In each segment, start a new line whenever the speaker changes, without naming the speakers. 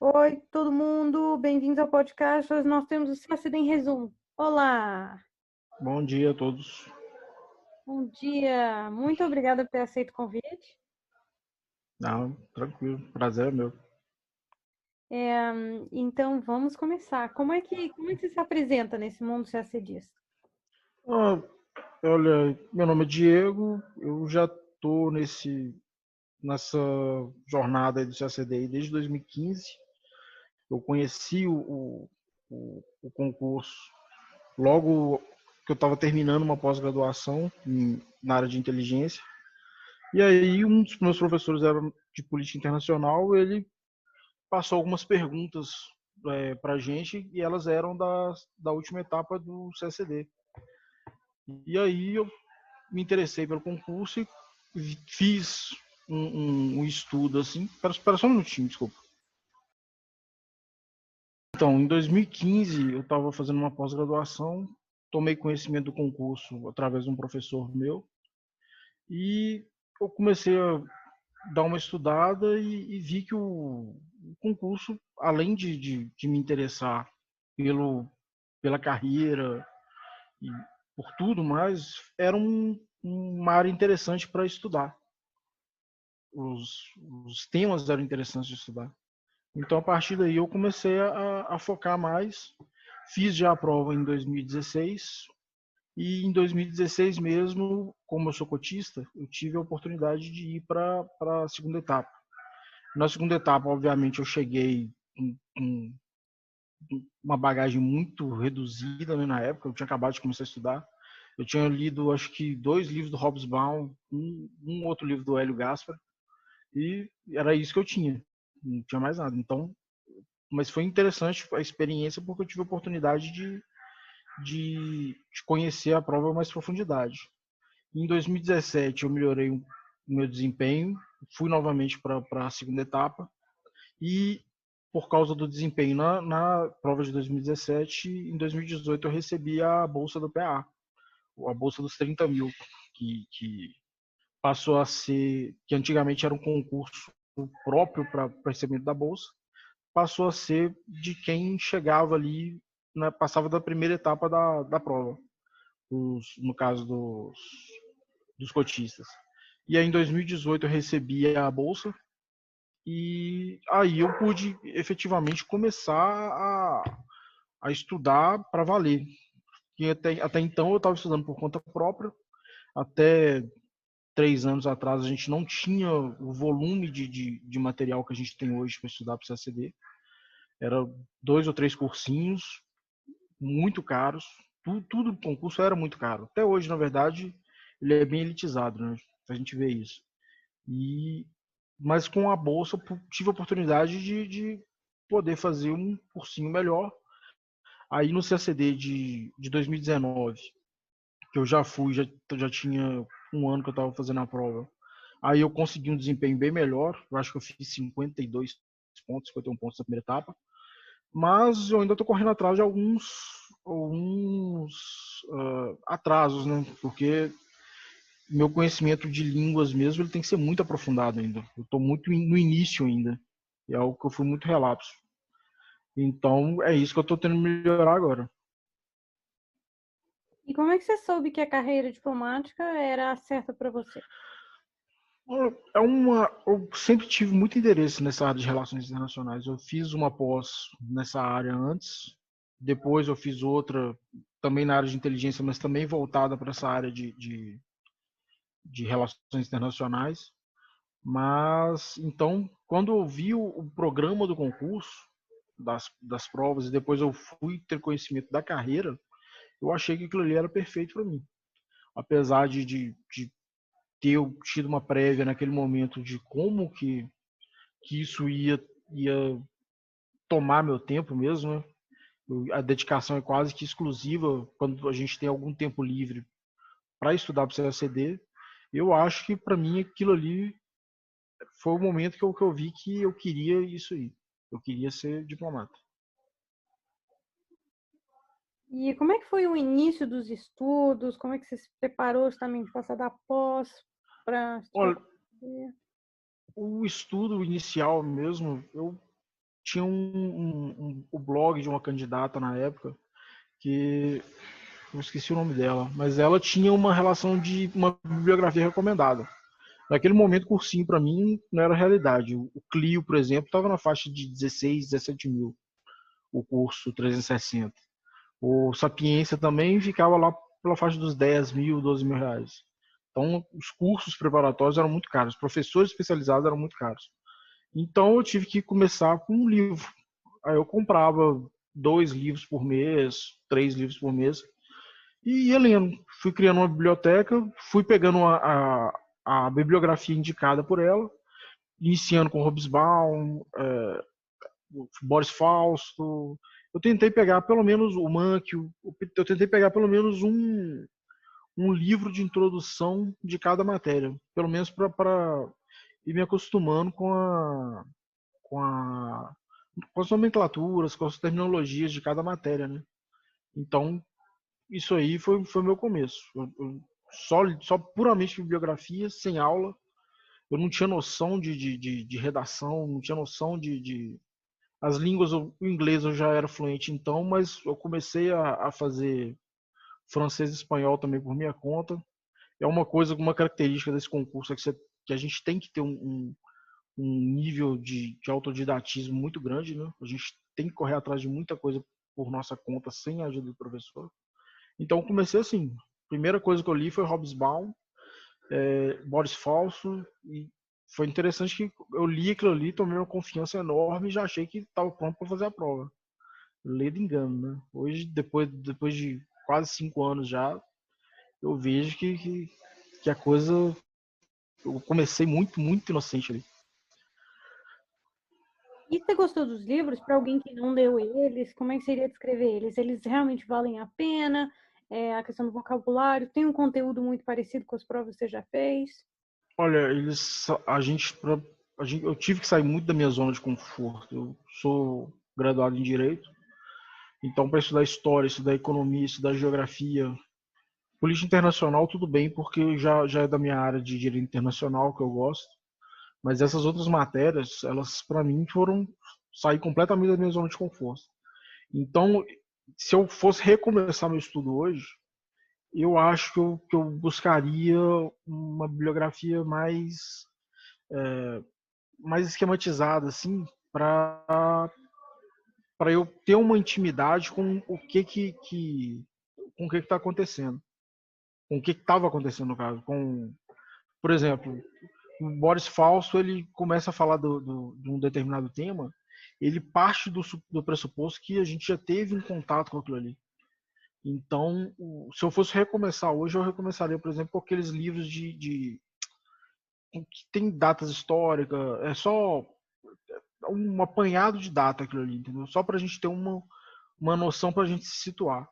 Oi, todo mundo, bem-vindos ao podcast. Hoje nós temos o CACD em resumo. Olá,
Bom dia a todos.
bom dia. Muito obrigada por ter aceito o convite.
Não, tranquilo, prazer é meu.
Então, vamos começar. Como é que você se apresenta nesse mundo CACDista?
Ah, olha, meu nome é Diego, eu já estou nessa jornada aí do CACDI desde 2015. Eu conheci o concurso logo que eu estava terminando uma pós-graduação na área de inteligência. E aí um dos meus professores era de política internacional, ele passou algumas perguntas para a gente e elas eram da última etapa do CACD. E aí eu me interessei pelo concurso e fiz um estudo assim. Espera só um minutinho, desculpa. Então, em 2015, eu estava fazendo uma pós-graduação, tomei conhecimento do concurso através de um professor meu e eu comecei a dar uma estudada e vi que o concurso, além de me interessar pela carreira e por tudo mais, era uma área interessante para estudar. Os temas eram interessantes de estudar. Então, a partir daí, eu comecei a focar mais. Fiz já a prova em 2016 e em 2016 mesmo, como eu sou cotista, eu tive a oportunidade de ir para a segunda etapa. Na segunda etapa, obviamente, eu cheguei com uma bagagem muito reduzida, né, na época. Eu tinha acabado de começar a estudar. Eu tinha lido, acho que, 2 livros do Hobsbawm, um outro livro do Hélio Gaspar, e era isso que eu tinha. Não tinha mais nada. Então, mas foi interessante a experiência porque eu tive a oportunidade de conhecer a prova mais profundidade. Em 2017, eu melhorei o meu desempenho, fui novamente para a segunda etapa e por causa do desempenho na prova de 2017, em 2018 eu recebi a bolsa do PA, a bolsa dos 30 mil, que passou a ser, que antigamente era um concurso próprio para recebimento da bolsa, passou a ser de quem chegava ali, né, passava da primeira etapa da prova, no caso dos cotistas. E aí em 2018 eu recebi a bolsa e aí eu pude efetivamente começar a estudar para valer. E até então eu estava estudando por conta própria, até 3 anos atrás a gente não tinha o volume de material que a gente tem hoje para estudar para o CACD. Era 2 ou 3 cursinhos, muito caros. Tudo do concurso era muito caro. Até hoje, na verdade, ele é bem elitizado, né? A gente vê isso. Mas com a bolsa tive a oportunidade de poder fazer um cursinho melhor. Aí no CACD de 2019, que eu já fui, já tinha um ano que eu estava fazendo a prova. Aí eu consegui um desempenho bem melhor. Eu acho que eu fiz 52 pontos, 51 pontos na primeira etapa. Mas eu ainda estou correndo atrás de alguns atrasos, né? Porque meu conhecimento de línguas mesmo ele tem que ser muito aprofundado ainda. Eu estou muito no início ainda. É algo que eu fui muito relapso. Então é isso que eu estou tendo que melhorar agora.
E como é que você soube que a carreira diplomática era a certa para você?
Eu sempre tive muito interesse nessa área de relações internacionais. Eu fiz uma pós nessa área antes, depois eu fiz outra também na área de inteligência, mas também voltada para essa área de relações internacionais. Mas então, quando eu vi o programa do concurso, das provas, e depois eu fui ter conhecimento da carreira, eu achei que aquilo ali era perfeito para mim. Apesar de ter tido uma prévia naquele momento de como que isso ia tomar meu tempo mesmo, né? A dedicação é quase que exclusiva quando a gente tem algum tempo livre para estudar para o CACD. Eu acho que para mim aquilo ali foi o momento que eu vi que eu queria isso aí. Eu queria ser diplomata.
E como é que foi o início dos estudos? Como é que você se preparou justamente para passar da pós para
Olha, o estudo inicial mesmo, eu tinha o blog de uma candidata na época, que eu esqueci o nome dela, mas ela tinha uma relação de uma bibliografia recomendada. Naquele momento, cursinho para mim não era realidade. O Clio, por exemplo, estava na faixa de 16, 17 mil, o curso 360. O Sapiência também ficava lá pela faixa dos 10 mil, 12 mil reais. Então, os cursos preparatórios eram muito caros, os professores especializados eram muito caros. Então, eu tive que começar com um livro. Aí eu comprava 2 livros por mês, 3 livros por mês, e ia lendo. Fui criando uma biblioteca, fui pegando a bibliografia indicada por ela, iniciando com Hobsbawm, Boris Fausto. Eu tentei pegar pelo menos o Mankiw, eu tentei pegar pelo menos um livro de introdução de cada matéria, pelo menos para ir me acostumando com, a, com as nomenclaturas, com as terminologias de cada matéria, né? Então, isso aí foi o meu começo. Só puramente bibliografia, sem aula. Eu não tinha noção de redação, não tinha noção as línguas, o inglês eu já era fluente então, mas eu comecei a fazer francês e espanhol também por minha conta. É uma característica desse concurso é que a gente tem que ter um nível de autodidatismo muito grande, né? A gente tem que correr atrás de muita coisa por nossa conta, sem a ajuda do professor. Então, eu comecei assim. A primeira coisa que eu li foi Hobsbawm, Boris Falso, e foi interessante que eu li aquilo ali, tomei uma confiança enorme e já achei que estava pronto para fazer a prova. Ledo engano, né? Hoje, depois de quase 5 anos já, eu vejo que a coisa. Eu comecei muito, muito inocente ali.
E você gostou dos livros? Para alguém que não leu eles, como é que seria descrever eles? Eles realmente valem a pena? A questão do vocabulário, tem um conteúdo muito parecido com as provas que você já fez?
Olha, eu tive que sair muito da minha zona de conforto. Eu sou graduado em Direito, então para estudar História, estudar Economia, estudar Geografia, Política Internacional, tudo bem, porque já é da minha área de Direito Internacional que eu gosto. Mas essas outras matérias, elas para mim foram sair completamente da minha zona de conforto. Então, se eu fosse recomeçar meu estudo hoje, eu acho que eu buscaria uma bibliografia mais esquematizada, assim, para eu ter uma intimidade com o com o que está acontecendo, com o que estava acontecendo no caso, por exemplo, o Boris Fausto ele começa a falar de um determinado tema, ele parte do pressuposto que a gente já teve um contato com aquilo ali. Então, se eu fosse recomeçar hoje, eu recomeçaria, por exemplo, com aqueles livros que tem datas históricas, é só um apanhado de data aquilo ali, entendeu? Só para a gente ter uma noção para a gente se situar.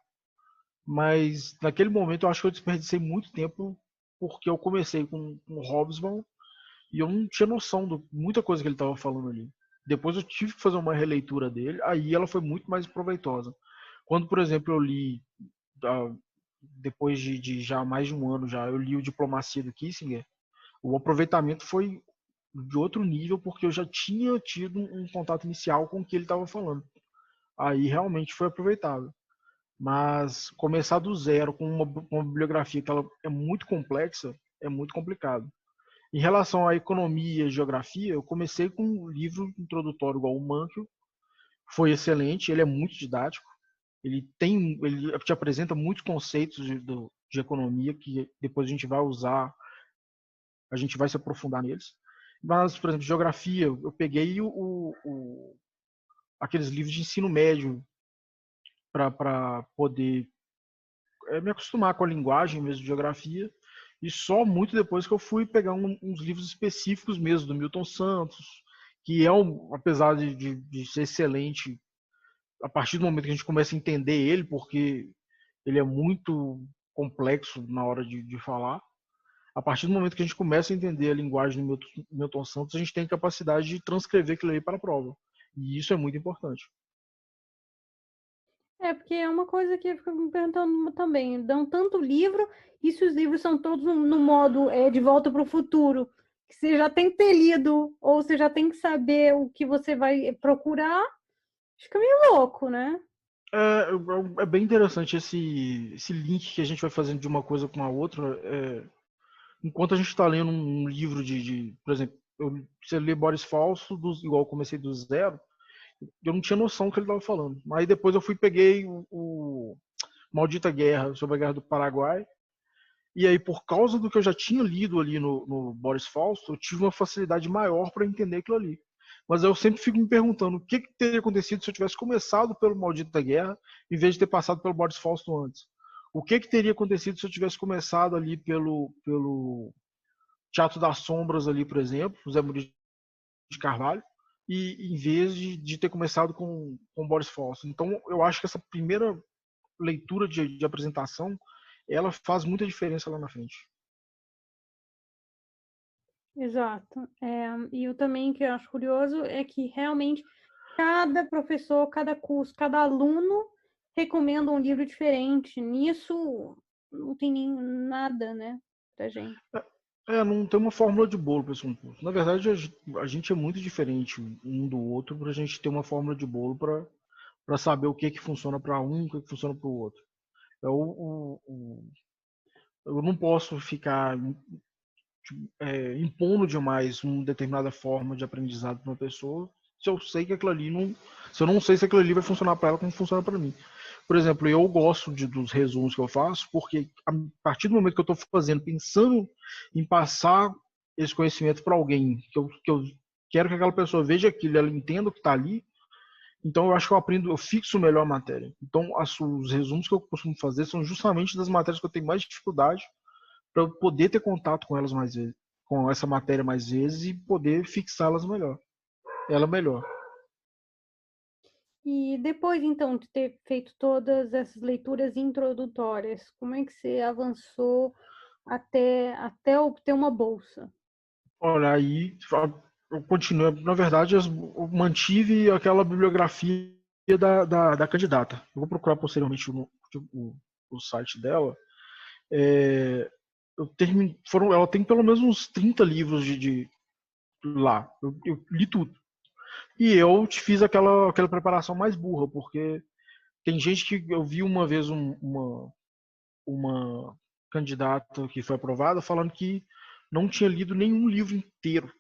Mas naquele momento eu acho que eu desperdicei muito tempo porque eu comecei com o Hobsbawm e eu não tinha noção de muita coisa que ele estava falando ali. Depois eu tive que fazer uma releitura dele, aí ela foi muito mais proveitosa. Quando, por exemplo, eu li, depois de já mais de um ano já, eu li o Diplomacia do Kissinger, o aproveitamento foi de outro nível, porque eu já tinha tido um contato inicial com o que ele estava falando. Aí realmente foi aproveitável. Mas começar do zero com uma bibliografia que ela é muito complexa, é muito complicado. Em relação à economia e geografia, eu comecei com um livro introdutório igual o Mankiw, foi excelente, ele é muito didático, ele te apresenta muitos conceitos de economia que depois a gente vai usar, a gente vai se aprofundar neles. Mas, por exemplo, geografia, eu peguei aqueles livros de ensino médio para poder me acostumar com a linguagem mesmo de geografia. E só muito depois que eu fui pegar uns livros específicos mesmo, do Milton Santos, que apesar de ser excelente, a partir do momento que a gente começa a entender ele, porque ele é muito complexo na hora de falar, a partir do momento que a gente começa a entender a linguagem do Milton Santos, a gente tem capacidade de transcrever aquilo aí para a prova. E isso é muito importante.
Porque é uma coisa que eu fico me perguntando também. Dão tanto livro, e se os livros são todos no modo De Volta para o Futuro? que você já tem que ter lido, ou você já tem que saber o que você vai procurar, fica meio louco, né?
É bem interessante esse link que a gente vai fazendo de uma coisa com a outra. Enquanto a gente está lendo um livro por exemplo, você lê Boris Falso, igual eu comecei do zero, eu não tinha noção do que ele estava falando. Mas depois eu peguei o Maldita Guerra, sobre a Guerra do Paraguai, e aí por causa do que eu já tinha lido ali no Boris Falso, eu tive uma facilidade maior para entender aquilo ali. Mas eu sempre fico me perguntando o que teria acontecido se eu tivesse começado pelo Maldita Guerra em vez de ter passado pelo Boris Fausto antes. O que teria acontecido se eu tivesse começado ali pelo Teatro das Sombras ali, por exemplo, José Murilo de Carvalho, e em vez de ter começado com Boris Fausto. Então, eu acho que essa primeira leitura de apresentação, ela faz muita diferença lá na frente.
Exato. E eu também, que eu acho curioso, é que realmente cada professor, cada curso, cada aluno recomenda um livro diferente. Nisso não tem nem nada, né, pra gente.
Não tem uma fórmula de bolo para esse concurso. Na verdade, a gente é muito diferente um do outro para a gente ter uma fórmula de bolo para saber o que funciona para um, o que funciona para o outro. Eu não posso ficar impondo demais uma determinada forma de aprendizado para uma pessoa se eu sei que aquilo ali não, se eu não sei se aquilo ali vai funcionar para ela como funciona para mim. Por exemplo, eu gosto dos resumos que eu faço porque a partir do momento que eu estou fazendo, pensando em passar esse conhecimento para alguém, que eu quero que aquela pessoa veja aquilo, ela entenda o que está ali, então eu acho que eu fixo melhor a matéria. Então os resumos que eu costumo fazer são justamente das matérias que eu tenho mais dificuldade para eu poder ter contato com elas mais vezes, com essa matéria mais vezes e poder fixá-las melhor, ela melhor.
E depois, então, de ter feito todas essas leituras introdutórias, como é que você avançou até obter uma bolsa?
Olha, aí eu continuo, na verdade, eu mantive aquela bibliografia da candidata. Eu vou procurar posteriormente o site dela. Ela tem pelo menos uns 30 livros de lá. Eu li tudo. E eu fiz aquela preparação mais burra, porque tem gente que eu vi uma vez uma candidata que foi aprovada falando que não tinha lido nenhum livro inteiro.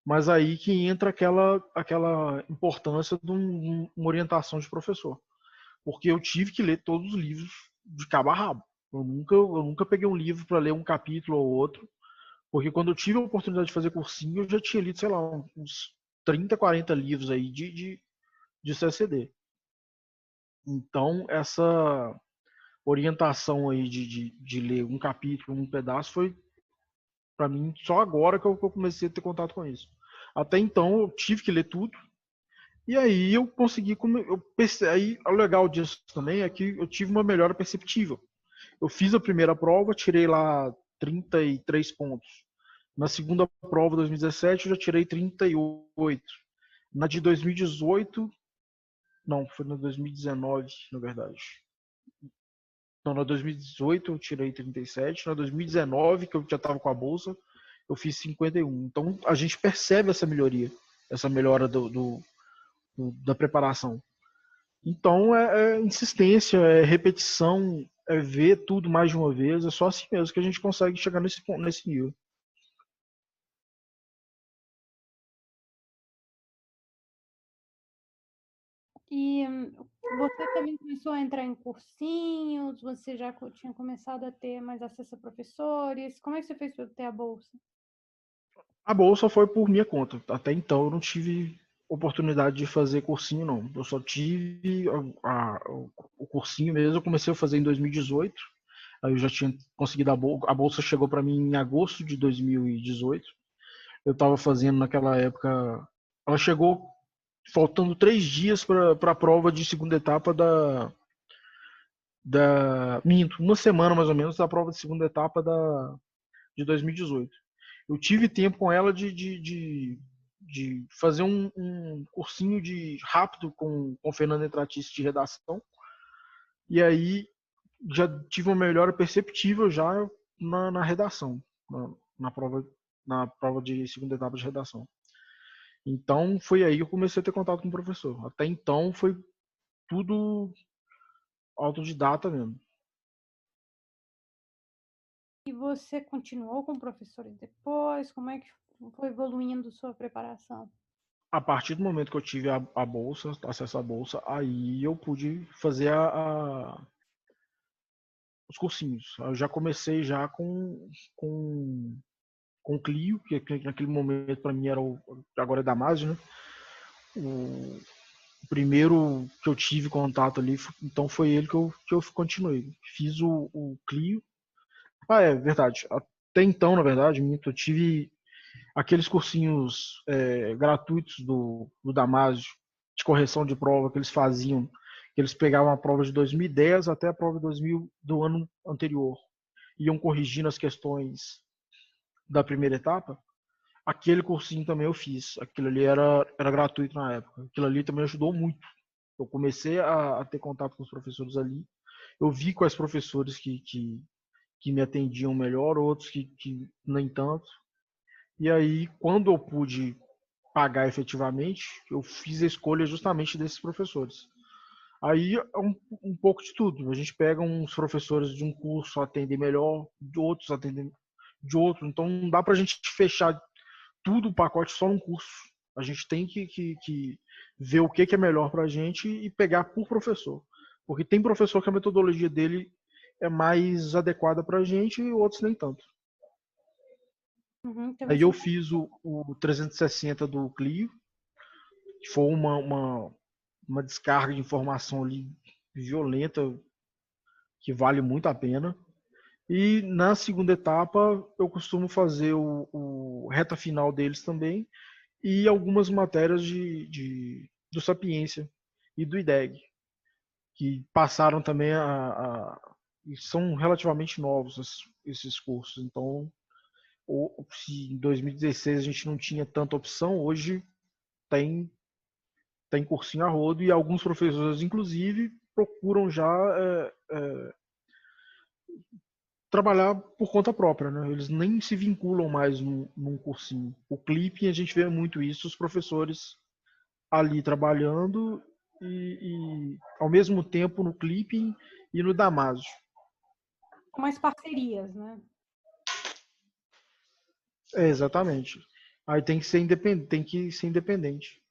Mas aí que entra aquela importância de uma orientação de professor. Porque eu tive que ler todos os livros de cabo a rabo. Eu nunca peguei um livro para ler um capítulo ou outro, porque quando eu tive a oportunidade de fazer cursinho, eu já tinha lido, sei lá, uns 30, 40 livros aí de CSD. Então, essa orientação aí de ler um capítulo, um pedaço, foi para mim só agora que eu comecei a ter contato com isso. Até então, eu tive que ler tudo. E aí eu consegui, aí o legal disso também é que eu tive uma melhora perceptível. Eu fiz a primeira prova, tirei lá 33 pontos. Na segunda prova, 2017, eu já tirei 38. Na de 2018, não, foi na 2019, na verdade. Não, na 2018 eu tirei 37. Na 2019, que eu já estava com a bolsa, eu fiz 51. Então a gente percebe essa melhoria, essa melhora da preparação. Então é insistência, é repetição, é ver tudo mais de uma vez. É só assim mesmo que a gente consegue chegar nesse nível.
E você também começou a entrar em cursinhos? Você já tinha começado a ter mais acesso a professores? Como é que você fez para ter a bolsa?
A bolsa foi por minha conta. Até então eu não tive oportunidade de fazer cursinho, não. Eu só tive o cursinho mesmo. Eu comecei a fazer em 2018. Aí eu já tinha conseguido a bolsa. A bolsa chegou para mim em agosto de 2018. Eu estava fazendo naquela época. Ela chegou faltando 3 dias para a prova de segunda etapa Minto, uma semana mais ou menos da prova de segunda etapa de 2018. Eu tive tempo com ela de fazer um cursinho de rápido com Fernando Entratice de redação. E aí já tive uma melhora perceptível já na redação, na prova na prova de segunda etapa de redação. Então, foi aí que eu comecei a ter contato com o professor. Até então, foi tudo autodidata mesmo.
E você continuou com professores depois? Como é que foi evoluindo sua preparação?
A partir do momento que eu tive a bolsa, acesso à bolsa, aí eu pude fazer os cursinhos. Eu já comecei já com o Clio, que naquele momento para mim era agora é Damásio, né? O primeiro que eu tive contato ali, então foi ele que eu continuei. Fiz o Clio. Ah, é verdade. Até então, na verdade, eu tive aqueles cursinhos gratuitos do Damásio, de correção de prova que eles faziam, que eles pegavam a prova de 2010 até a prova de 2000 do ano anterior, iam corrigindo as questões da primeira etapa. Aquele cursinho também eu fiz. Aquilo ali era gratuito na época. Aquilo ali também ajudou muito. Eu comecei a ter contato com os professores ali. Eu vi quais professores que me atendiam melhor, outros que nem tanto. E aí, quando eu pude pagar efetivamente, eu fiz a escolha justamente desses professores. Aí é um pouco de tudo. A gente pega uns professores de um curso atendem melhor, de outros atendem de outro. Então não dá para a gente fechar tudo o pacote só num curso. A gente tem que ver o que é melhor para a gente e pegar por professor. Porque tem professor que a metodologia dele é mais adequada para a gente e outros nem tanto.
Então
Aí eu
você
fiz o 360 do Clio, que foi uma descarga de informação ali violenta, que vale muito a pena. E na segunda etapa eu costumo fazer o reta final deles também e algumas matérias do Sapiência e do IDEG, que passaram também e são relativamente novos esses cursos. Então, se em 2016 a gente não tinha tanta opção, hoje tem cursinho a rodo e alguns professores, inclusive, procuram já trabalhar por conta própria, né? Eles nem se vinculam mais num cursinho. O Clipping, a gente vê muito isso, os professores ali trabalhando e ao mesmo tempo no Clipping e no Damásio.
mais parcerias, né?
Exatamente. Aí tem que ser independente.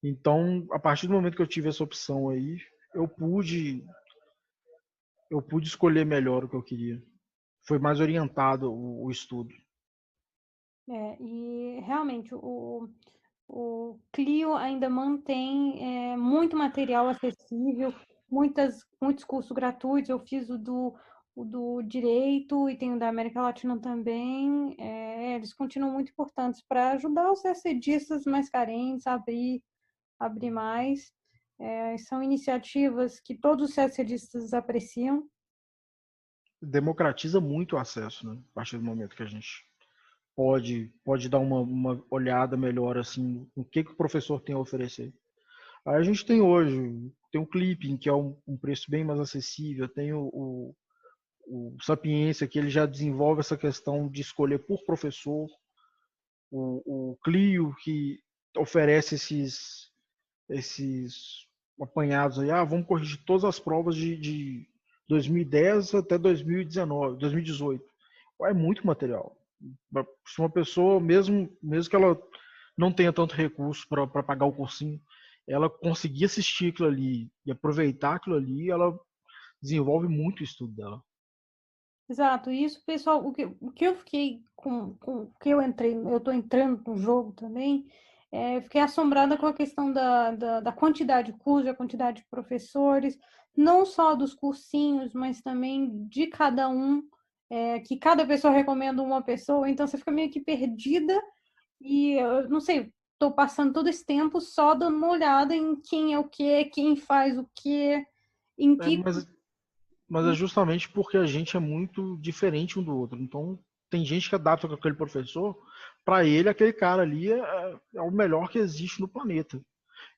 Então, a partir do momento que eu tive essa opção aí, eu pude escolher melhor o que eu queria. Foi mais orientado o estudo.
E realmente o Clio ainda mantém muito material acessível, muitos cursos gratuitos. Eu fiz o do Direito e tem o da América Latina também. Eles continuam muito importantes para ajudar os CSDistas mais carentes a abrir mais. São iniciativas que todos os CSDistas apreciam.
Democratiza muito o acesso, né? A partir do momento que a gente pode dar uma olhada melhor assim no que o professor tem a oferecer. Aí a gente tem o Clipping, que é um preço bem mais acessível, tem o Sapiência, que ele já desenvolve essa questão de escolher por professor, o Clio, que oferece esses apanhados aí, vamos corrigir todas as provas de 2010 até 2019, 2018. É muito material. Se uma pessoa, mesmo que ela não tenha tanto recurso para pagar o cursinho, ela conseguir assistir aquilo ali e aproveitar aquilo ali, ela desenvolve muito o estudo dela.
Exato, isso, pessoal, o que eu fiquei o que eu entrei, eu estou entrando no jogo também, fiquei assombrada com a questão da quantidade de cursos, a quantidade de professores, não só dos cursinhos, mas também de cada um, que cada pessoa recomenda uma pessoa, então você fica meio que perdida e eu não sei, estou passando todo esse tempo só dando uma olhada em quem é o quê, quem faz o quê, em
É,
que.
mas é justamente porque a gente é muito diferente um do outro. Então, tem gente que adapta com aquele professor, para ele, aquele cara ali é o melhor que existe no planeta.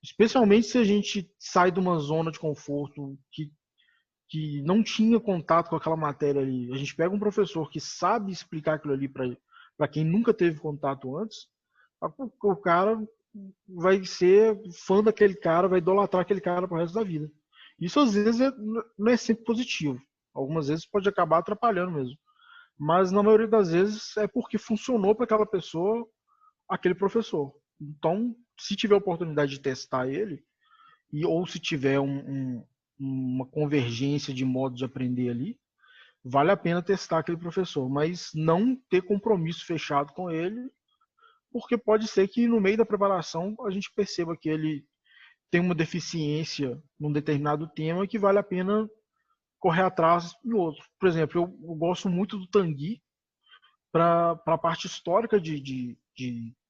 Especialmente se a gente sai de uma zona de conforto que não tinha contato com aquela matéria ali. A gente pega um professor que sabe explicar aquilo ali para para quem nunca teve contato antes, o cara vai ser fã daquele cara, vai idolatrar aquele cara pro resto da vida. Isso às vezes não é sempre positivo. Algumas vezes pode acabar atrapalhando mesmo. Mas na maioria das vezes é porque funcionou para aquela pessoa, aquele professor. Então, se tiver oportunidade de testar ele, ou se tiver uma convergência de modo de aprender ali, vale a pena testar aquele professor, mas não ter compromisso fechado com ele, porque pode ser que no meio da preparação a gente perceba que ele tem uma deficiência num determinado tema que vale a pena correr atrás em outro. Por exemplo, eu gosto muito do Tanguy para a parte histórica de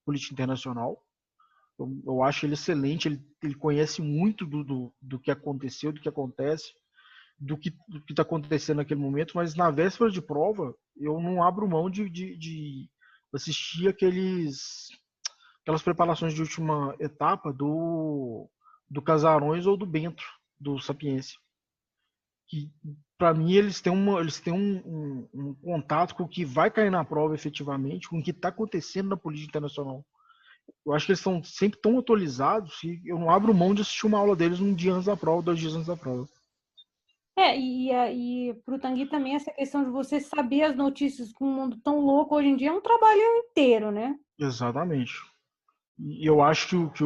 política internacional. Eu acho ele excelente, ele conhece muito do que aconteceu, do que acontece, do que está acontecendo naquele momento, mas na véspera de prova, eu não abro mão de assistir aquelas preparações de última etapa do Casarões ou do Bento, do Sapiência. Que, para mim, eles têm um contato com o que vai cair na prova efetivamente, com o que está acontecendo na política internacional. Eu acho que eles estão sempre tão atualizados e eu não abro mão de assistir uma aula deles um dia antes da prova, 2 dias antes da prova.
E para o Tanguy também essa questão de você saber as notícias com um mundo tão louco hoje em dia é um trabalho inteiro, né?
Exatamente. E eu acho que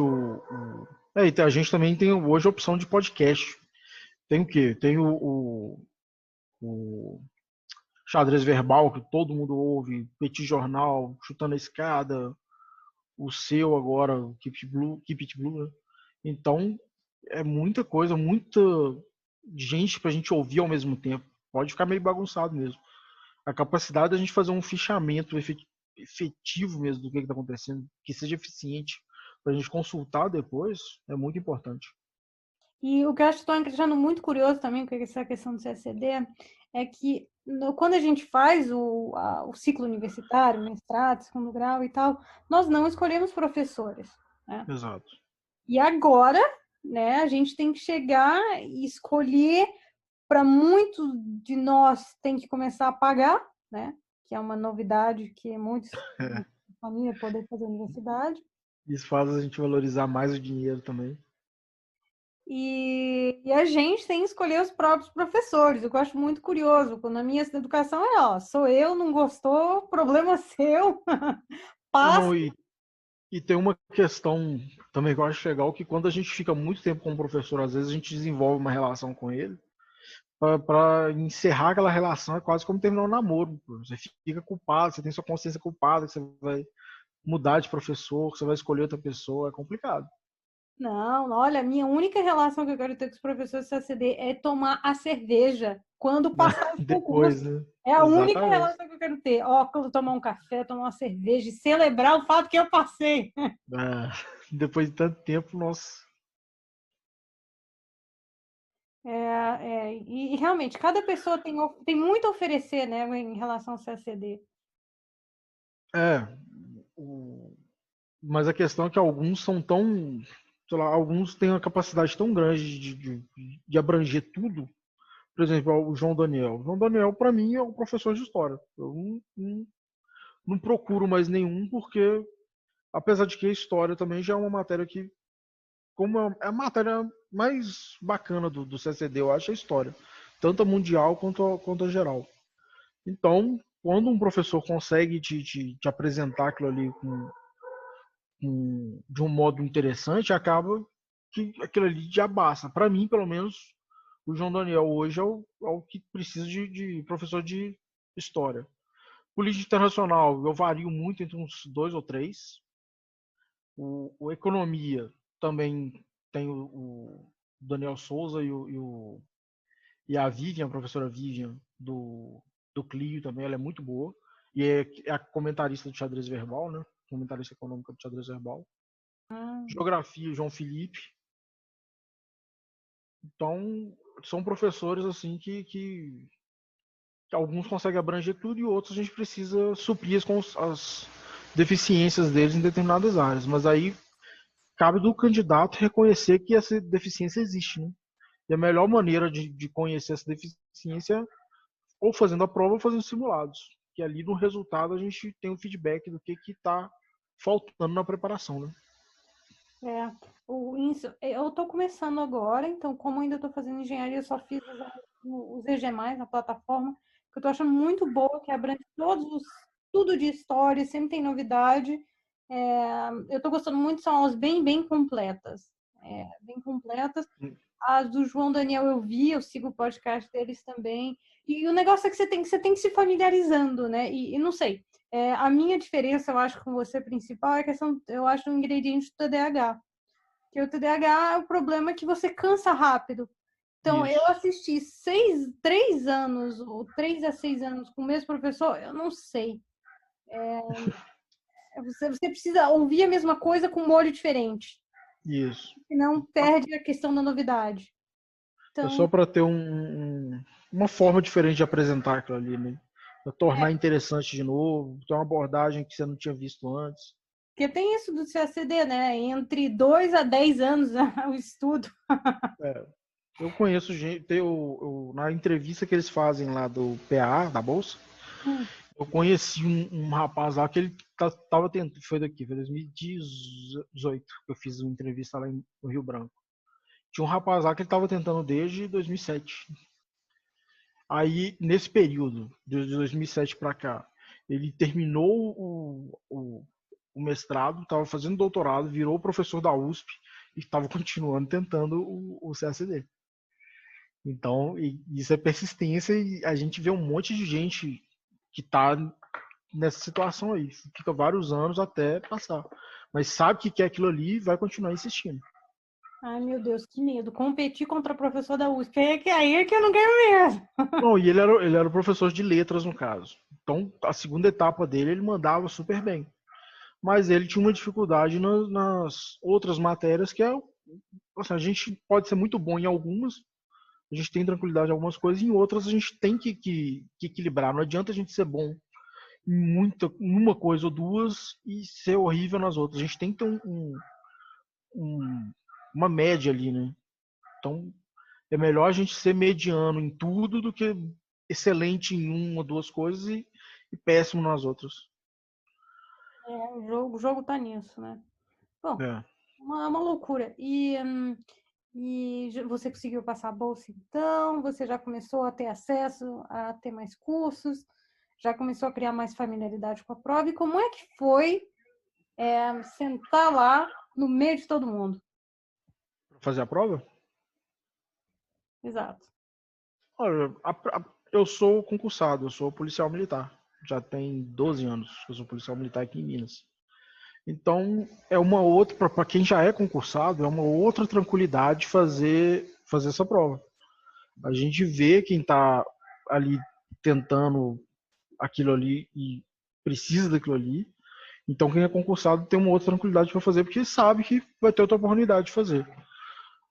e a gente também tem hoje a opção de podcast. Tem o quê? Tem o Xadrez Verbal, que todo mundo ouve, Petit Jornal, Chutando a Escada, o seu agora, o Keep It Blue, né? Então, é muita coisa, muita gente pra gente ouvir ao mesmo tempo. Pode ficar meio bagunçado mesmo. A capacidade da gente fazer um fichamento efetivo mesmo do que está acontecendo, que seja eficiente para a gente consultar depois, é muito importante.
E o que eu estou achando muito curioso também com essa questão do CSCD é que quando a gente faz o ciclo universitário, mestrado, segundo grau e tal, nós não escolhemos professores, né?
Exato.
E agora, né, a gente tem que chegar e escolher, para muitos de nós tem que começar a pagar, né? Que é uma novidade que muitos família poder fazer universidade.
Isso faz a gente valorizar mais o dinheiro também.
E a gente tem que escolher os próprios professores. Eu acho muito curioso. Na minha educação sou eu, não gostou, problema seu. Passa.
E tem uma questão também que eu acho legal, que quando a gente fica muito tempo com o professor, às vezes a gente desenvolve uma relação com ele, para encerrar aquela relação é quase como terminar um namoro. Você fica culpado, você tem sua consciência culpada, que você vai mudar de professor, que você vai escolher outra pessoa, é complicado.
Não, olha, a minha única relação que eu quero ter com os professores do CACD é tomar a cerveja quando passar os concursos.
Depois, né?
É a única
Exatamente.
relação que eu quero ter. Ó, quando tomar um café, tomar uma cerveja e celebrar o fato que eu passei.
Depois de tanto tempo, nossa.
E realmente, cada pessoa tem muito a oferecer, né, em relação ao CACD.
Mas a questão é que alguns são tão, sei lá, alguns têm uma capacidade tão grande de abranger tudo. Por exemplo, o João Daniel. O João Daniel, para mim, é um professor de história. Eu não procuro mais nenhum, porque, apesar de que a história também já é uma matéria que, como é a matéria mais bacana do CCD, eu acho, a história. Tanto a mundial quanto a geral. Então, quando um professor consegue te apresentar aquilo ali de um modo interessante, acaba que aquilo ali já basta. Para mim, pelo menos, o João Daniel hoje é o que precisa de professor de história. Política internacional, eu vario muito entre uns 2 ou 3. O economia também tem o Daniel Souza e a Vivian, a professora Vivian do Clio também, ela é muito boa. E é a comentarista do xadrez verbal, né? Comentarista econômica do xadrez verbal. Geografia, João Felipe. Então, são professores assim que alguns conseguem abranger tudo e outros a gente precisa suprir com as deficiências deles em determinadas áreas. Mas aí cabe do candidato reconhecer que essa deficiência existe, né? E a melhor maneira de conhecer essa deficiência é ou fazendo a prova ou fazendo simulados. porque ali no resultado a gente tem um feedback do que está faltando na preparação, né?
Eu estou começando agora, então, como ainda estou fazendo engenharia, eu só fiz os EG+, na plataforma, que eu estou achando muito boa, que abrange tudo de história, sempre tem novidade. Eu estou gostando muito, são aulas bem, bem completas. Bem completas. As do João Daniel eu sigo o podcast deles também. E o negócio é que você tem que se familiarizando, né? E não sei, a minha diferença, eu acho, com você principal é a questão, eu acho, do ingrediente do TDAH. Que o TDAH é o problema que você cansa rápido. Então, eu
Isso.
assisti 3 anos, ou 3 a 6 anos com o mesmo professor, eu não sei. Você precisa ouvir a mesma coisa com um molho diferente.
Isso.
Senão perde a questão da novidade.
É só
Então,
para ter uma forma diferente de apresentar aquilo ali, né? Pra tornar interessante de novo, ter uma abordagem que você não tinha visto antes.
porque tem isso do CACD, né? Entre 2 a 10 anos o estudo.
É, eu conheço gente, na entrevista que eles fazem lá do PA, da Bolsa, eu conheci um rapaz lá que ele tava tentando, foi 2018 que eu fiz uma entrevista lá no Rio Branco. Tinha um rapaz lá que ele tava tentando desde 2007. Aí, nesse período, de 2007 para cá, ele terminou o mestrado, estava fazendo doutorado, virou professor da USP e estava continuando tentando o CACD. Então, isso é persistência e a gente vê um monte de gente que está nessa situação aí. Fica vários anos até passar. Mas sabe que quer aquilo ali e vai continuar insistindo.
Ai, meu Deus, que medo. Competir contra o professor da USP. Aí é que eu não quero mesmo.
Não, e ele era o professor de letras, no caso. Então, a segunda etapa dele, ele mandava super bem. Mas ele tinha uma dificuldade nas outras matérias que assim, a gente pode ser muito bom em algumas, a gente tem tranquilidade em algumas coisas, e em outras a gente tem que equilibrar. Não adianta a gente ser bom em uma coisa ou duas e ser horrível nas outras. A gente tem que ter uma média ali, né? Então é melhor a gente ser mediano em tudo do que excelente em uma ou duas coisas e péssimo nas outras.
O jogo tá nisso, né? Bom,
É.
uma loucura. E você conseguiu passar a bolsa, então? Você já começou a ter acesso a ter mais cursos? Já começou a criar mais familiaridade com a prova? E como é que foi sentar lá no meio de todo mundo?
Fazer a prova?
Exato.
Olha, eu sou concursado, eu sou policial militar. Já tem 12 anos que eu sou policial militar aqui em Minas. Então, é uma outra, para quem já é concursado, é uma outra tranquilidade fazer essa prova. A gente vê quem está ali tentando aquilo ali e precisa daquilo ali. Então, quem é concursado tem uma outra tranquilidade para fazer, porque sabe que vai ter outra oportunidade de fazer.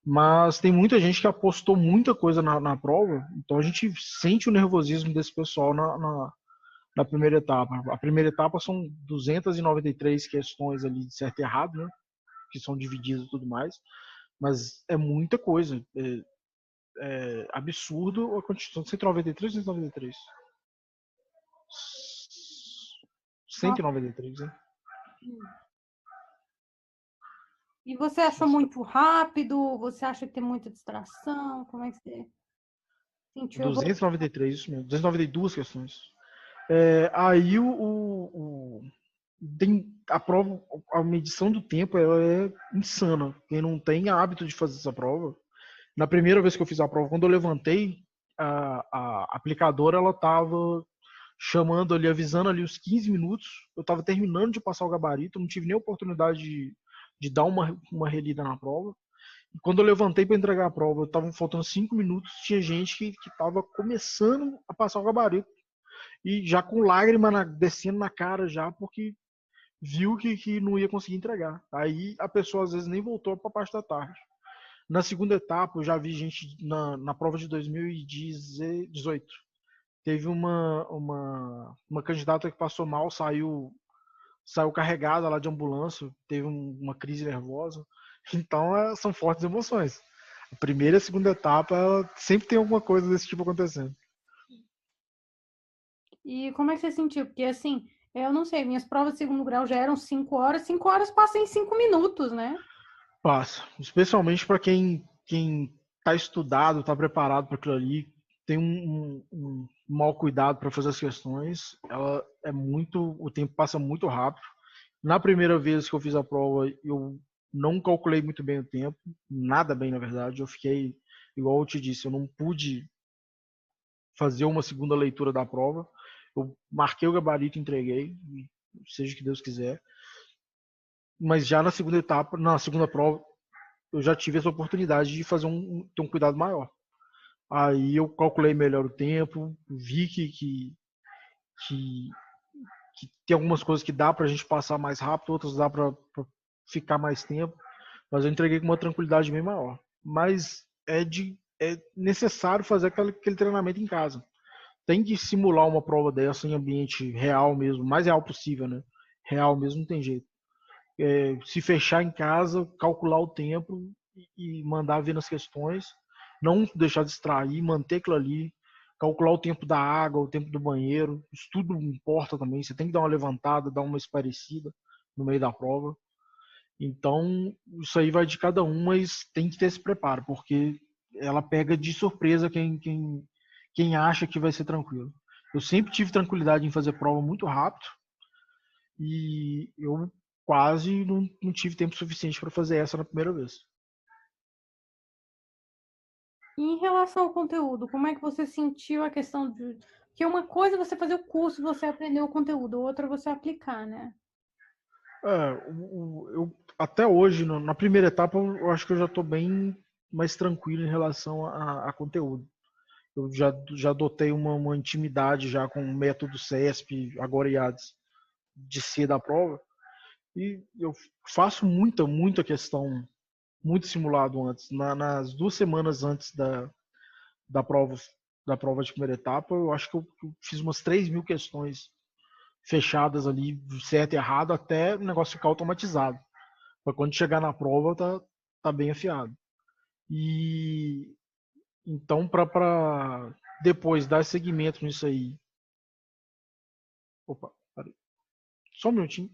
Mas tem muita gente que apostou muita coisa na prova, então a gente sente o nervosismo desse pessoal na primeira etapa. A primeira etapa são 293 questões ali de certo e errado, né? Que são divididas e tudo mais, mas é muita coisa. É absurdo a quantidade. 193 ou 193? 193, né?
E você achou muito rápido? Você acha que tem muita distração? Como é que você sentiu?
293, isso mesmo. 292 questões. Aí tem a prova, a medição do tempo ela é insana. Quem não tem hábito de fazer essa prova, na primeira vez que eu fiz a prova, quando eu levantei, a aplicadora ela tava chamando ali, avisando ali os 15 minutos. Eu estava terminando de passar o gabarito, não tive nem oportunidade de dar uma relida na prova. E quando eu levantei para entregar a prova, estavam faltando 5 minutos, tinha gente que estava começando a passar o gabarito e já com lágrima descendo na cara já, porque viu que não ia conseguir entregar. Aí a pessoa às vezes nem voltou para a parte da tarde. Na segunda etapa, eu já vi gente na prova de 2018. Teve uma candidata que passou mal, saiu carregada lá de ambulância, teve uma crise nervosa. Então, são fortes emoções. A primeira e a segunda etapa, ela sempre tem alguma coisa desse tipo acontecendo.
E como é que você sentiu? Porque, assim, eu não sei, minhas provas de segundo grau já eram 5 horas passam em 5 minutos, né?
Passa. Especialmente para quem tá estudado, tá preparado para aquilo ali, tem um mau cuidado para fazer as questões. Ela é muito, o tempo passa muito rápido. Na primeira vez que eu fiz a prova, eu não calculei muito bem o tempo, nada bem na verdade. Eu fiquei, igual eu te disse, eu não pude fazer uma segunda leitura da prova. Eu marquei o gabarito, entreguei, seja o que Deus quiser. Mas já na segunda etapa, na segunda prova, eu já tive essa oportunidade de fazer ter um cuidado maior. Aí eu calculei melhor o tempo, vi que, que tem algumas coisas que dá pra gente passar mais rápido, outras dá pra ficar mais tempo, mas eu entreguei com uma tranquilidade bem maior. Mas é necessário fazer aquele treinamento em casa. Tem que simular uma prova dessa em ambiente real mesmo, o mais real possível, né? Real mesmo não tem jeito. Se fechar em casa, calcular o tempo e mandar ver nas questões, não deixar distrair, manter aquilo ali, calcular o tempo da água, o tempo do banheiro, isso tudo importa também. Você tem que dar uma levantada, dar uma esparecida no meio da prova. Então, isso aí vai de cada um, mas tem que ter esse preparo, porque ela pega de surpresa quem acha que vai ser tranquilo. Eu sempre tive tranquilidade em fazer prova muito rápido e eu quase não tive tempo suficiente para fazer essa na primeira vez.
E em relação ao conteúdo, como é que você sentiu a questão de... Que uma coisa é você fazer o curso, você aprender o conteúdo, outra é você aplicar, né?
Eu até hoje, na primeira etapa, eu acho que eu já estou bem mais tranquilo em relação a conteúdo. Eu já adotei uma intimidade já com o método CESP, agora IADES, de ser da prova. E eu faço muita questão, muito simulado antes. Nas 2 semanas antes da prova, da prova de primeira etapa, eu acho que eu fiz umas 3.000 questões fechadas ali, certo e errado, até o negócio ficar automatizado. Para quando chegar na prova, tá bem afiado. E então, para depois dar seguimento nisso aí. Opa, peraí. Só um minutinho.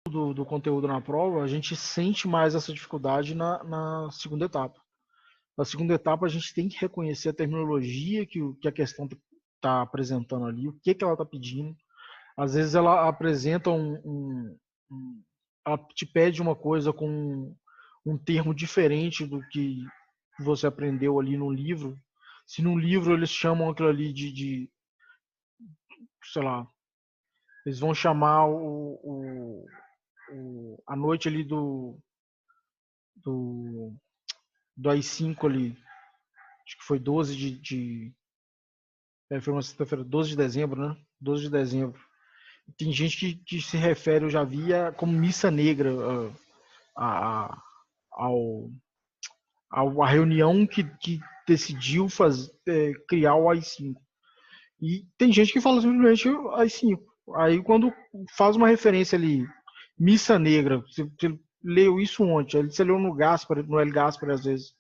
Do conteúdo na prova, a gente sente mais essa dificuldade na segunda etapa. Na segunda etapa, a gente tem que reconhecer a terminologia que a questão está apresentando ali, o que ela está pedindo. Às vezes ela apresenta ela te pede uma coisa com um termo diferente do que você aprendeu ali no livro. Se no livro eles chamam aquilo ali sei lá, eles vão chamar a noite ali do, do AI-5 ali, acho que foi 12 foi uma sexta-feira, 12 de dezembro, né? 12 de dezembro. Tem gente que se refere, eu já via, como missa negra a, a, ao, a reunião que decidiu criar o AI-5. E tem gente que fala simplesmente AI-5. Aí quando faz uma referência ali, missa negra, você leu isso ontem, você leu no Gaspar, no El Gaspar às vezes.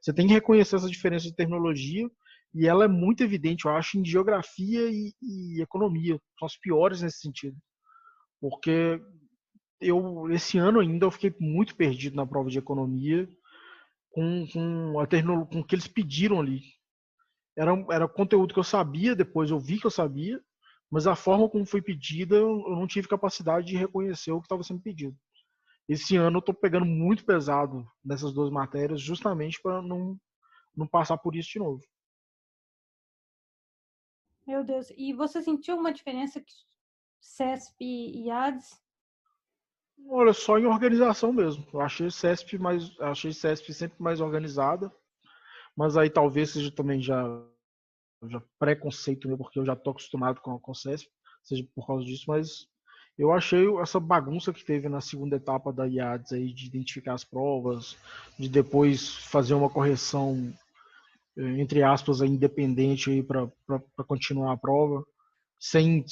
Você tem que reconhecer essa diferença de terminologia e ela é muito evidente, eu acho, em geografia e economia. São as piores nesse sentido. Porque esse ano ainda, eu fiquei muito perdido na prova de economia com o que eles pediram ali. Era conteúdo que eu sabia, depois eu vi que eu sabia, mas a forma como foi pedida, eu não tive capacidade de reconhecer o que estava sendo pedido. Esse ano eu estou pegando muito pesado nessas duas matérias, justamente para não passar por isso de novo.
Meu Deus. E você sentiu uma diferença que CESP e IADES?
Olha, só em organização mesmo. Eu achei CESP sempre mais organizada, mas aí talvez seja também já preconceito meu, porque eu já estou acostumado com o CESP, seja por causa disso, mas eu achei essa bagunça que teve na segunda etapa da IADES aí, de identificar as provas, de depois fazer uma correção, entre aspas, independente aí para continuar a prova, sem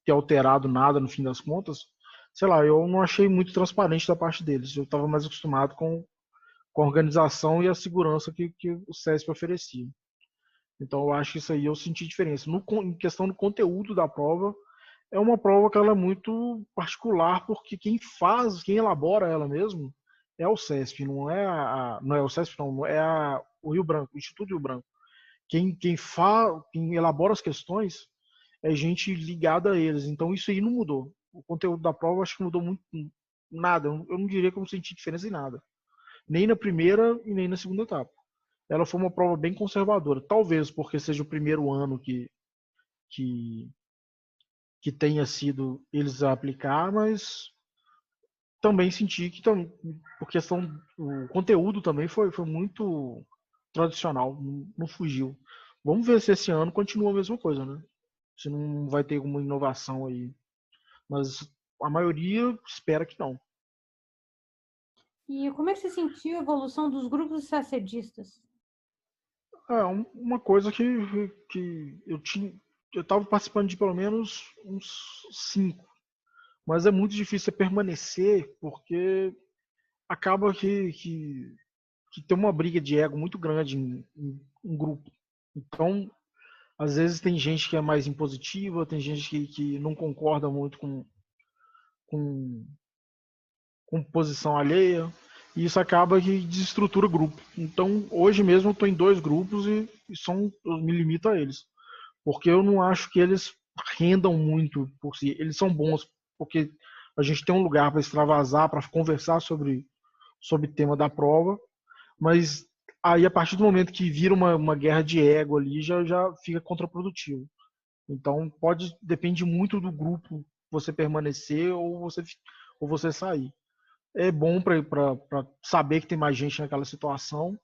ter alterado nada no fim das contas. Sei lá, eu não achei muito transparente da parte deles. Eu estava mais acostumado com a organização e a segurança que o CESP oferecia. Então eu acho que isso aí eu senti diferença. Em questão do conteúdo da prova, é uma prova que ela é muito particular, porque quem elabora ela mesmo é o CESP, não é o CESP, não, é o Rio Branco, o Instituto Rio Branco. Quem elabora as questões é gente ligada a eles. Então isso aí não mudou. O conteúdo da prova acho que mudou muito nada. Eu não diria que eu não senti diferença em nada. Nem na primeira e nem na segunda etapa. Ela foi uma prova bem conservadora. Talvez porque seja o primeiro ano que, que tenha sido eles a aplicar, mas também senti que por questão o conteúdo também foi muito tradicional, não fugiu. Vamos ver se esse ano continua a mesma coisa, né? Se não vai ter alguma inovação aí. Mas a maioria espera que não.
E como é que você sentiu a evolução dos grupos sacerdistas?
É uma coisa que eu estava participando de pelo menos uns 5, mas é muito difícil permanecer porque acaba que tem uma briga de ego muito grande em um grupo. Então, às vezes tem gente que é mais impositiva, tem gente que não concorda muito com, com posição alheia, e isso acaba que desestrutura o grupo. Então, hoje mesmo eu estou em 2 grupos eu me limito a eles, porque eu não acho que eles rendam muito por si. Eles são bons porque a gente tem um lugar para extravasar, para conversar sobre o tema da prova, mas aí a partir do momento que vira uma guerra de ego ali, já fica contraprodutivo. Então depende muito do grupo você permanecer ou você sair. É bom para saber que tem mais gente naquela situação,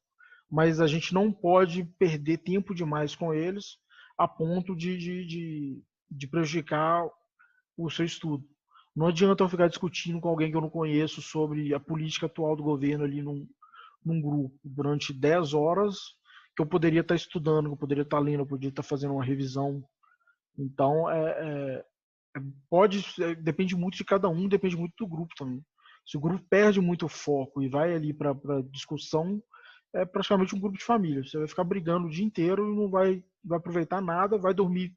mas a gente não pode perder tempo demais com eles a ponto de prejudicar o seu estudo. Não adianta eu ficar discutindo com alguém que eu não conheço sobre a política atual do governo ali num grupo durante 10 horas que eu poderia estar estudando, que eu poderia estar lendo, eu poderia estar fazendo uma revisão. Então, depende muito de cada um, depende muito do grupo também. Se o grupo perde muito o foco e vai ali para discussão, é praticamente um grupo de família. Você vai ficar brigando o dia inteiro e não vai aproveitar nada, vai dormir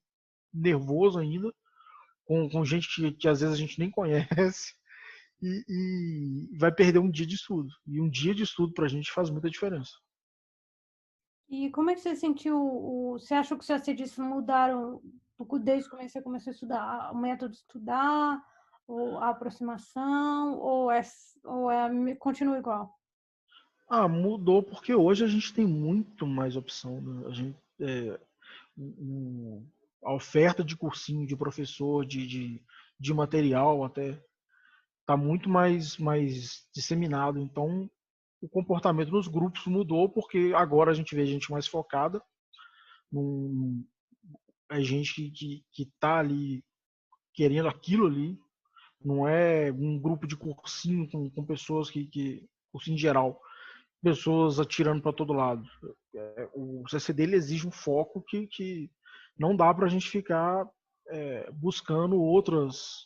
nervoso ainda, com gente que às vezes a gente nem conhece, e vai perder um dia de estudo. E um dia de estudo para a gente faz muita diferença.
E como é que você sentiu, você achou que os sacerdistas mudaram desde que você começou a estudar, o método de estudar, ou a aproximação, continua igual?
Mudou porque hoje a gente tem muito mais opção. Né? A oferta de cursinho, de professor, de material até está muito mais disseminado. Então, o comportamento nos grupos mudou porque agora a gente vê gente mais focada, num, é gente que está ali querendo aquilo ali, não é um grupo de cursinho com pessoas cursinho em geral, pessoas atirando para todo lado. O CCD ele exige um foco que não dá para a gente ficar buscando outras.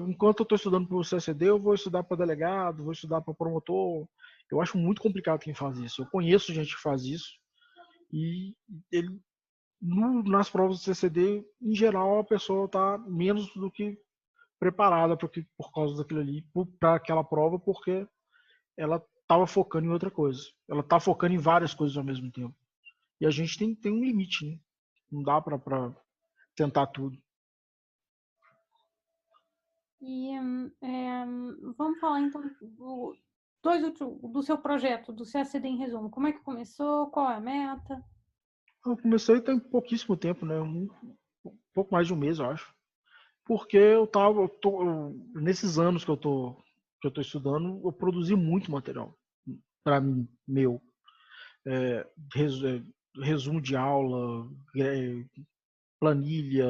Enquanto eu estou estudando para o CCD, eu vou estudar para delegado, vou estudar para promotor. Eu acho muito complicado quem faz isso. Eu conheço gente que faz isso e ele nas provas do CCD, em geral, a pessoa está menos do que preparada por causa daquilo ali, para aquela prova, porque ela estava focando em outra coisa. Ela está focando em várias coisas ao mesmo tempo. E a gente tem um limite, né? Não dá para tentar tudo.
E vamos falar então do seu projeto, do CACD em resumo. Como é que começou? Qual é a meta?
Eu comecei tem pouquíssimo tempo, né? Pouco mais de um mês, eu acho. Porque nesses anos que eu tô estudando, eu produzi muito material para mim, meu. É, resumo de aula, planilha,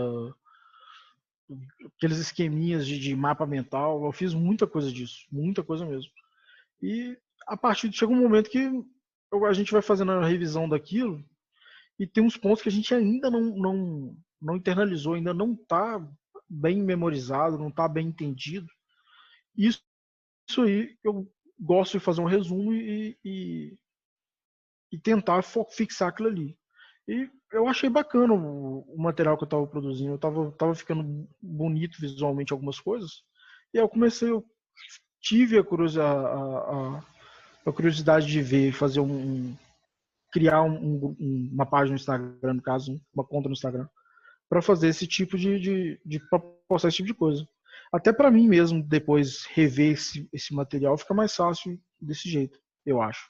aqueles esqueminhas de mapa mental. Eu fiz muita coisa disso, muita coisa mesmo. E chega um momento que a gente vai fazendo a revisão daquilo e tem uns pontos que a gente ainda não internalizou, ainda não está bem memorizado, não está bem entendido. Isso aí eu gosto de fazer um resumo e tentar fixar aquilo ali. E eu achei bacana o material que eu estava produzindo. Eu tava ficando bonito visualmente algumas coisas. E aí eu tive a curiosidade de ver, fazer criar uma página no Instagram, no caso, uma conta no Instagram, para fazer esse tipo pra postar esse tipo de coisa. Até para mim mesmo, depois rever esse material, fica mais fácil desse jeito, eu acho.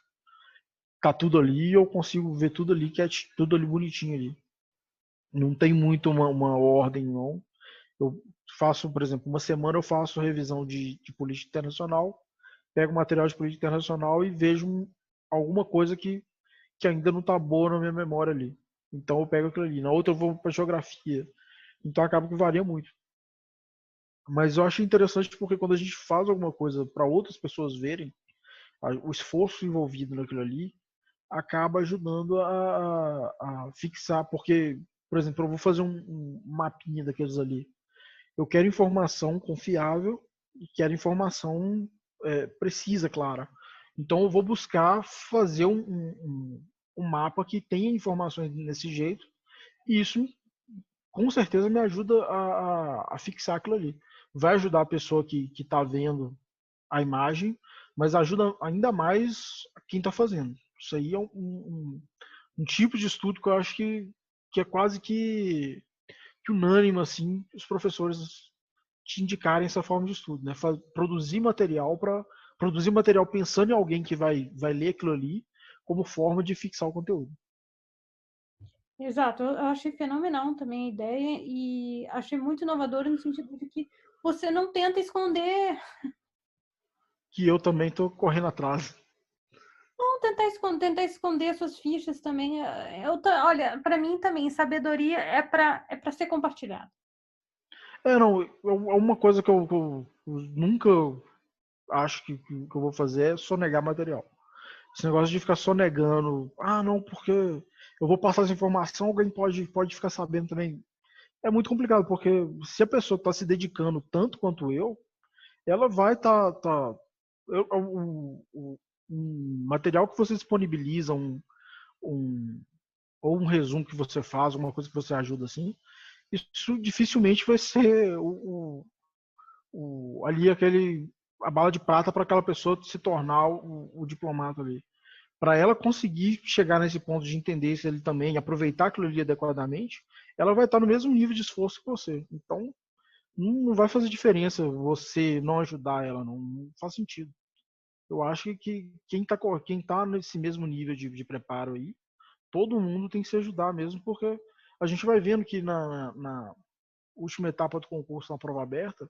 Tá tudo ali, eu consigo ver tudo ali, que é tudo ali bonitinho ali. Não tem muito uma ordem, não. Eu faço, por exemplo, uma semana eu faço revisão de política internacional, pego material de política internacional e vejo alguma coisa que ainda não está boa na minha memória ali. Então eu pego aquilo ali. Na outra eu vou para geografia. Então acaba que varia muito. Mas eu acho interessante porque quando a gente faz alguma coisa para outras pessoas verem, o esforço envolvido naquilo ali acaba ajudando a fixar. Porque, por exemplo, eu vou fazer um mapinha daqueles ali. Eu quero informação confiável e quero informação precisa, clara. Então eu vou buscar fazer um mapa que tenha informações desse jeito e isso com certeza me ajuda a fixar aquilo ali. Vai ajudar a pessoa que está vendo a imagem, mas ajuda ainda mais quem está fazendo. Isso aí é um tipo de estudo que eu acho que é quase que unânime, assim, os professores te indicarem essa forma de estudo, né? Produzir material pensando em alguém que vai ler aquilo ali como forma de fixar o conteúdo.
Exato, eu achei fenomenal também a ideia e achei muito inovador no sentido de que você não tenta esconder,
Que eu também estou correndo atrás.
não tentar esconder suas fichas também. Olha, para mim também, sabedoria é para ser compartilhada.
Não, é uma coisa que eu nunca acho que eu vou fazer é sonegar material. Esse negócio de ficar sonegando, não, porque eu vou passar essa informação, alguém pode ficar sabendo também. É muito complicado, porque se a pessoa está se dedicando tanto quanto eu, ela vai um material que você disponibiliza, um, ou um resumo que você faz, uma coisa que você ajuda assim, isso dificilmente vai ser ali a bala de prata para aquela pessoa se tornar o diplomata ali. Para ela conseguir chegar nesse ponto de entender se ele também aproveitar aquilo ali adequadamente, ela vai estar no mesmo nível de esforço que você. Então, não vai fazer diferença você não ajudar ela, não faz sentido. Eu acho que quem tá nesse mesmo nível de preparo aí, todo mundo tem que se ajudar mesmo, porque a gente vai vendo que na última etapa do concurso, na prova aberta,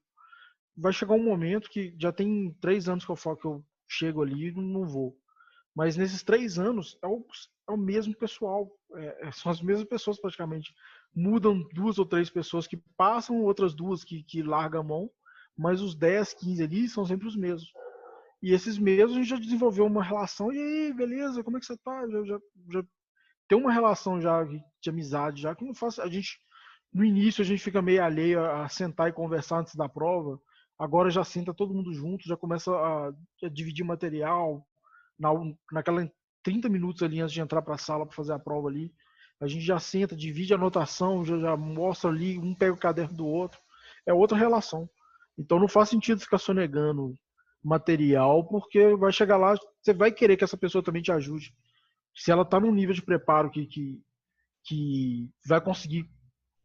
vai chegar um momento que já tem 3 anos que eu falo que eu chego ali e não vou. Mas nesses 3 anos é o mesmo pessoal, são as mesmas pessoas praticamente. Mudam 2 ou 3 pessoas que passam, outras duas que largam a mão, mas os 10, 15 ali são sempre os mesmos. E esses mesmos a gente já desenvolveu uma relação. E aí, beleza, como é que você tá? Já tem uma relação já de amizade, já que não faz. A gente, no início, a gente fica meio alheio a sentar e conversar antes da prova. Agora já senta todo mundo junto, já começa a dividir material. Na, naquela 30 minutos ali antes de entrar para a sala para fazer a prova ali, a gente já senta, divide a anotação, já mostra ali, um pega o caderno do outro. É outra relação. Então não faz sentido ficar sonegando material, porque vai chegar lá, você vai querer que essa pessoa também te ajude. Se ela está num nível de preparo que vai conseguir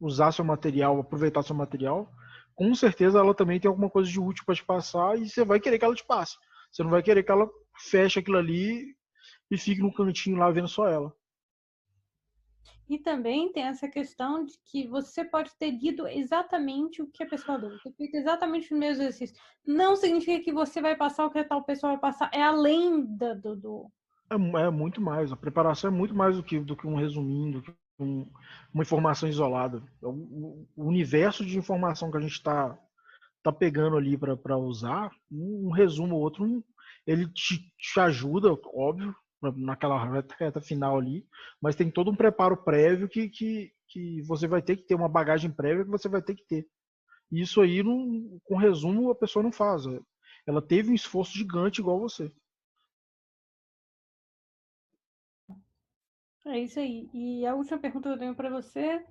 usar seu material, aproveitar seu material, com certeza ela também tem alguma coisa de útil para te passar e você vai querer que ela te passe. Você não vai querer que ela feche aquilo ali e fique no cantinho lá vendo só ela.
E também tem essa questão de que você pode ter lido exatamente o que a pessoa leu, ter feito exatamente o mesmo exercício. Não significa que você vai passar o que a tal pessoa vai passar, é além do.
É muito mais. A preparação é muito mais do que um resumindo, do que uma informação isolada. O universo de informação que a gente tá pegando ali para usar, um resumo ou outro, ele te ajuda, óbvio, naquela reta final ali, mas tem todo um preparo prévio que você vai ter que ter, uma bagagem prévia que você vai ter que ter. E isso aí, com resumo, a pessoa não faz. Ela teve um esforço gigante igual você.
É isso aí. E a última pergunta que eu tenho para você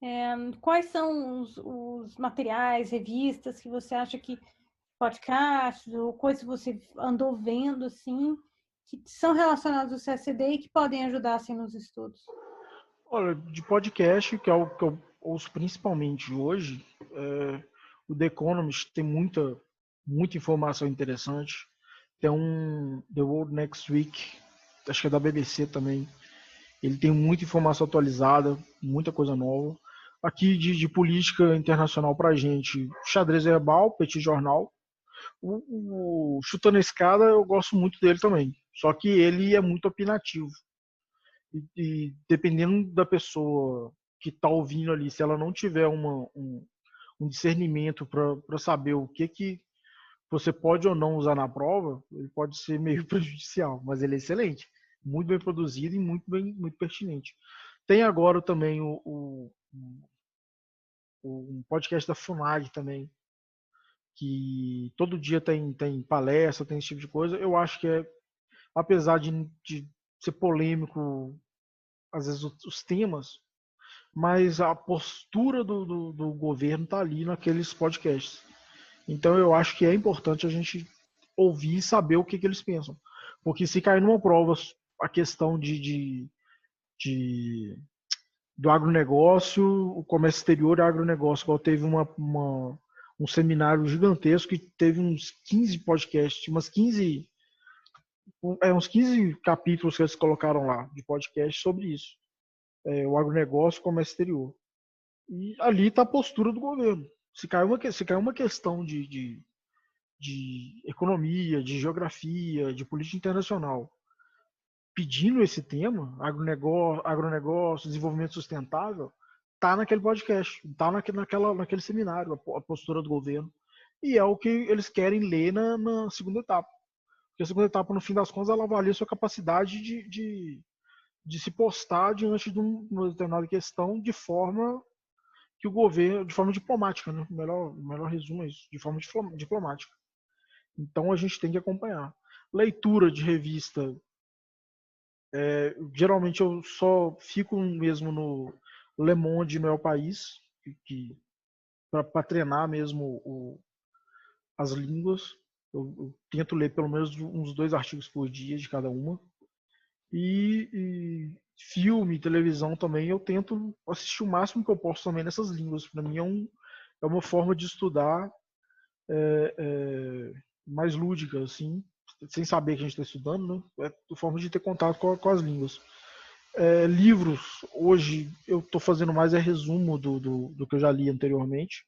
é quais são os materiais, revistas que você acha que podcasts ou coisas que você andou vendo assim que são relacionados ao CSD e que podem ajudar assim nos estudos?
Olha, de podcast, que é o que eu ouço principalmente hoje, o The Economist tem muita informação interessante. Tem um The World Next Week, acho que é da BBC também. Ele tem muita informação atualizada, muita coisa nova. Aqui de política internacional pra gente, Xadrez Verbal, Petit Jornal. O Chutando a Escada eu gosto muito dele também. Só que ele é muito opinativo. E dependendo da pessoa que está ouvindo ali, se ela não tiver um discernimento para saber o que você pode ou não usar na prova, ele pode ser meio prejudicial, mas ele é excelente, muito bem produzido e muito pertinente. Tem agora também um podcast da FUNAG também, que todo dia tem palestra, tem esse tipo de coisa. Eu acho que apesar de ser polêmico, às vezes, os temas, mas a postura do governo está ali naqueles podcasts. Então eu acho que é importante a gente ouvir e saber o que eles pensam. Porque se cair numa prova a questão de do agronegócio, o comércio exterior e agronegócio, igual teve um seminário gigantesco que teve uns 15 podcasts, uns 15 capítulos que eles colocaram lá de podcast sobre isso. O agronegócio e o comércio exterior. E ali está a postura do governo. Se cai uma questão de economia, de geografia, de política internacional, pedindo esse tema, agronegócio, desenvolvimento sustentável, tá naquele podcast, tá naquele seminário, a postura do governo. E é o que eles querem ler na segunda etapa. Porque a segunda etapa, no fim das contas, ela avalia a sua capacidade de se postar diante de uma determinada questão de forma que o governo, de forma diplomática, né? O melhor resumo é isso, de forma diplomática. Então a gente tem que acompanhar. Leitura de revista, geralmente eu só fico mesmo no Le Monde, no El País, para treinar mesmo as línguas. Eu tento ler pelo menos uns 2 artigos por dia de cada uma. E filme, televisão também, eu tento assistir o máximo que eu posso também nessas línguas. Para mim é uma forma de estudar mais lúdica, assim, sem saber que a gente está estudando, né? É uma forma de ter contato com as línguas. Livros, hoje eu estou fazendo mais resumo do que eu já li anteriormente.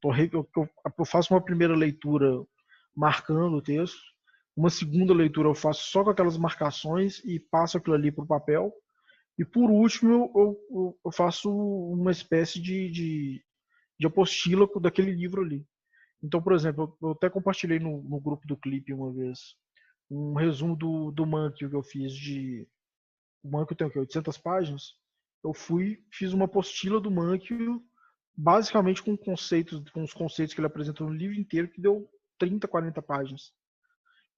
Eu faço uma primeira leitura marcando o texto, uma segunda leitura eu faço só com aquelas marcações e passo aquilo ali para o papel. E por último, eu faço uma espécie de apostila daquele livro ali. Então, por exemplo, eu até compartilhei no grupo do Clipe uma vez um resumo do Manquio que eu fiz o Manquio tem o quê? 800 páginas. Eu fiz uma apostila do Manquio, basicamente com os conceitos que ele apresentou no livro inteiro, que deu 30, 40 páginas.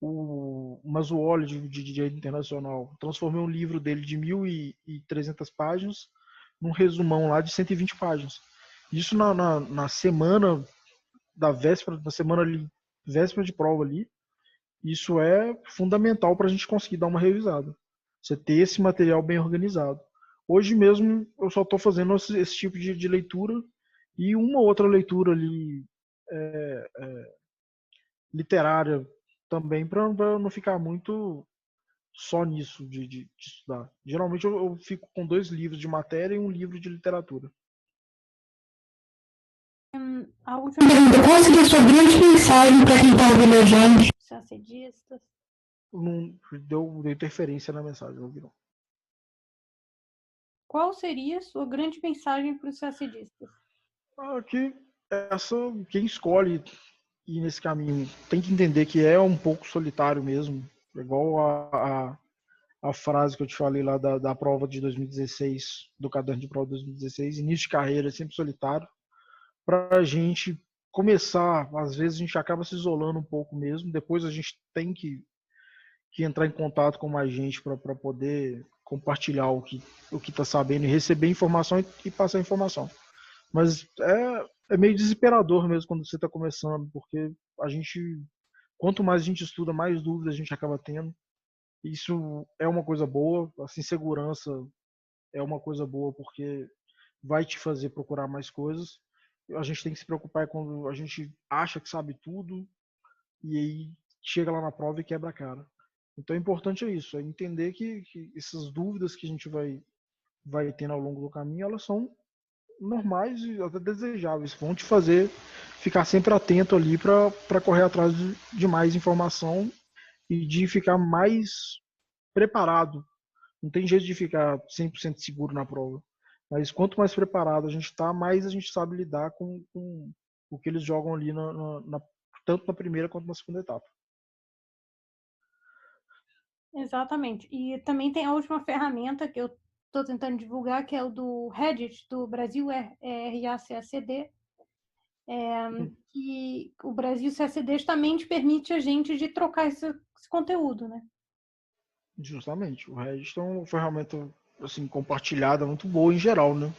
O Mazzuoli, de direito internacional, transformei um livro dele de 1.300 páginas num resumão lá de 120 páginas. Isso na semana da véspera, na semana ali, véspera de prova ali, isso é fundamental para a gente conseguir dar uma revisada. Você ter esse material bem organizado. Hoje mesmo eu só estou fazendo esse tipo de leitura e uma outra leitura ali literária também para não ficar muito só nisso de estudar. Geralmente eu fico com 2 livros de matéria e um livro de literatura.
A última pergunta, qual seria a sua grande mensagem para quem está ouvindo a gente? Sacedistas.
Não deu interferência na mensagem, não viram?
Qual seria a sua grande mensagem para os sacedistas?
Que quem escolhe ir nesse caminho tem que entender que é um pouco solitário mesmo. Igual a frase que eu te falei lá da prova de 2016, do caderno de prova de 2016, início de carreira é sempre solitário. Para a gente começar, às vezes a gente acaba se isolando um pouco mesmo, depois a gente tem que entrar em contato com mais gente para poder compartilhar o que está sabendo e receber informação e passar informação. Mas é meio desesperador mesmo quando você está começando, porque quanto mais a gente estuda, mais dúvidas a gente acaba tendo. Isso é uma coisa boa, assim, segurança é uma coisa boa porque vai te fazer procurar mais coisas. A gente tem que se preocupar quando a gente acha que sabe tudo e aí chega lá na prova e quebra a cara. Então é importante isso, é entender que essas dúvidas que a gente vai tendo ao longo do caminho, elas são normais e até desejáveis. Vão te fazer ficar sempre atento ali para correr atrás de mais informação e de ficar mais preparado. Não tem jeito de ficar 100% seguro na prova. Mas quanto mais preparado a gente está, mais a gente sabe lidar com o que eles jogam ali tanto na primeira quanto na segunda etapa.
Exatamente. E também tem a última ferramenta que eu estou tentando divulgar, que é o do Reddit, do Brasil RACACD, que o Brasil CACD justamente permite a gente de trocar esse conteúdo, né?
Justamente. O Reddit é uma ferramenta assim, compartilhada muito boa em geral, né?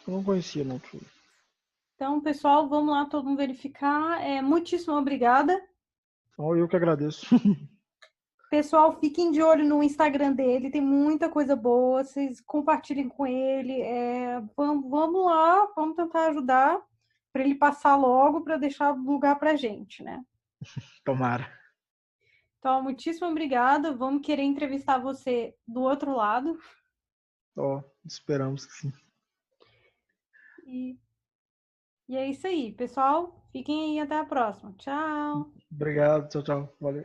Eu não conhecia, não.
Então, pessoal, vamos lá, todo mundo verificar. Muitíssimo obrigada.
Eu que agradeço.
Pessoal, fiquem de olho no Instagram dele, tem muita coisa boa, vocês compartilhem com ele. Vamos lá, vamos tentar ajudar para ele passar logo, para deixar lugar para a gente, né?
Tomara.
Então, muitíssimo obrigada. Vamos querer entrevistar você do outro lado.
Esperamos que sim.
E é isso aí, pessoal. Fiquem aí, até a próxima. Tchau.
Obrigado, tchau, tchau. Valeu.